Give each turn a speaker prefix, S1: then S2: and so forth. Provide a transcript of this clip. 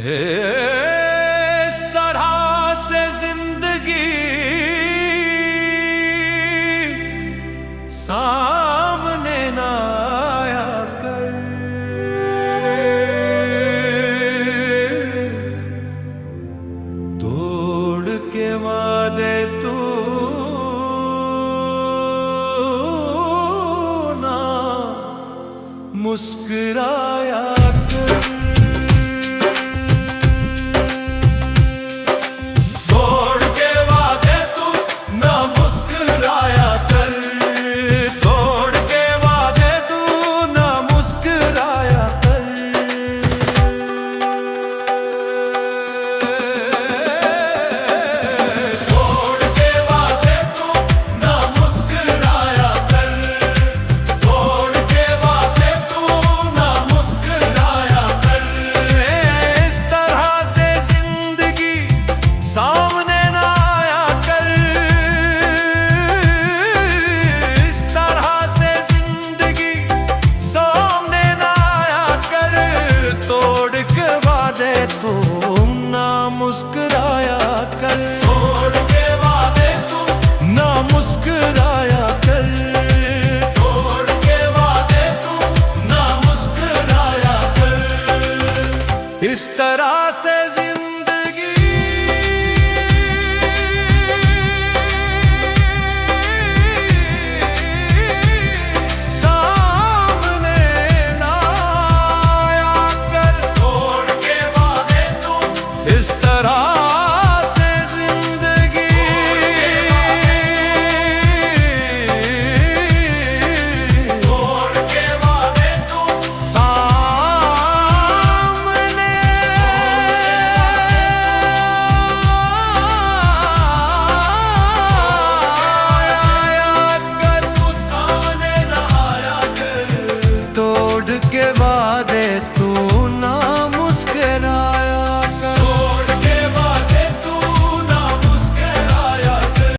S1: इस तरह से जिंदगी सामने ना आया कर, तोड़ के वादे तू ना मुस्कुराया कर। मुस्कुराया कर, तोड़ के वादे तू ना मुस्कुराया कर, तोड़ के वादे तू ना मुस्कुराया कर। इस तरह से